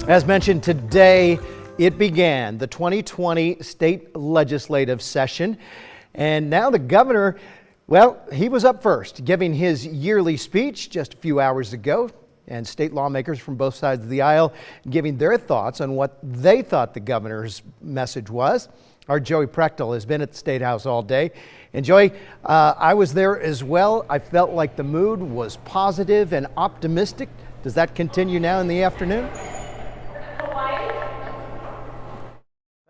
As mentioned today, it began the 2020 state legislative session. And now the governor, well, he was up first, giving his yearly speech just a few hours ago. And state lawmakers from both sides of the aisle giving their thoughts on what they thought the governor's message was. Our Joey Prechtel has been at the State House all day. And Joey, I was there as well. I felt like the mood was positive and optimistic. Does that continue now in the afternoon?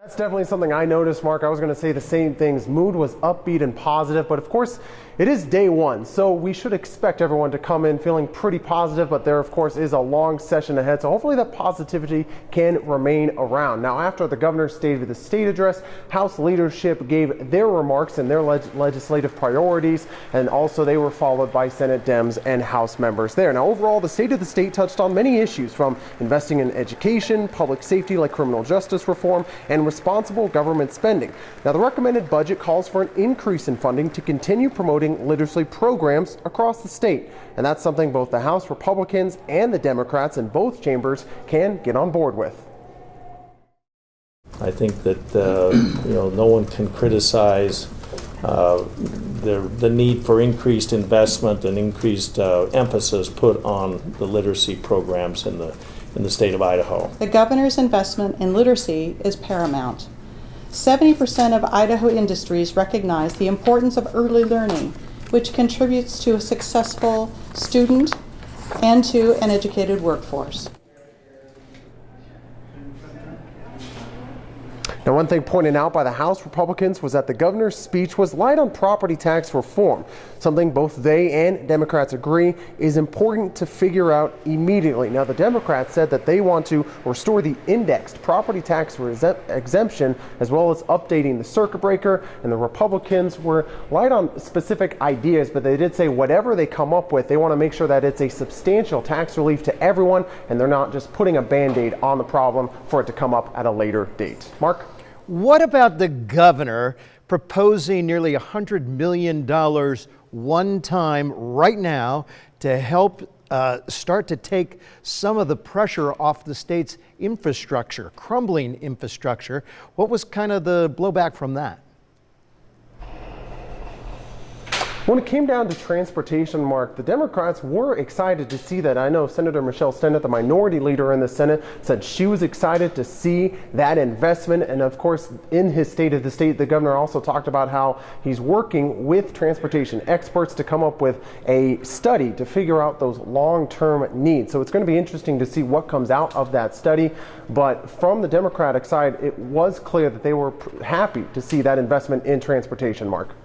That's definitely something I noticed, Mark. I was going to say the same things. Mood was upbeat and positive, but of course, it is day one, so we should expect everyone to come in feeling pretty positive, but there, of course, is a long session ahead, so hopefully that positivity can remain around. Now, after the governor stated the state address, House leadership gave their remarks and their legislative priorities, and also they were followed by Senate Dems and House members there. Now, overall, the state of the state touched on many issues, from investing in education, public safety like criminal justice reform, and responsible government spending. Now, the recommended budget calls for an increase in funding to continue promoting literacy programs across the state. And that's something both the House Republicans and the Democrats in both chambers can get on board with. I think that no one can criticize the need for increased investment and increased emphasis put on the literacy programs in the state of Idaho. The governor's investment in literacy is paramount. 70% of Idaho industries recognize the importance of early learning, which contributes to a successful student and to an educated workforce. Now, one thing pointed out by the House Republicans was that the governor's speech was light on property tax reform, something both they and Democrats agree is important to figure out immediately. Now, the Democrats said that they want to restore the indexed property tax exemption, as well as updating the circuit breaker, and the Republicans were light on specific ideas, but they did say whatever they come up with, they want to make sure that it's a substantial tax relief to everyone, and they're not just putting a Band-Aid on the problem for it to come up at a later date. Mark? What about the governor proposing nearly $100 million one time right now to help start to take some of the pressure off the state's infrastructure, crumbling infrastructure? What was kind of the blowback from that? When it came down to transportation, Mark, the Democrats were excited to see that. I know Senator Michelle Stennett, the minority leader in the Senate, said she was excited to see that investment. And of course, in his State of the State, the governor also talked about how he's working with transportation experts to come up with a study to figure out those long-term needs. So it's going to be interesting to see what comes out of that study. But from the Democratic side, it was clear that they were happy to see that investment in transportation, Mark.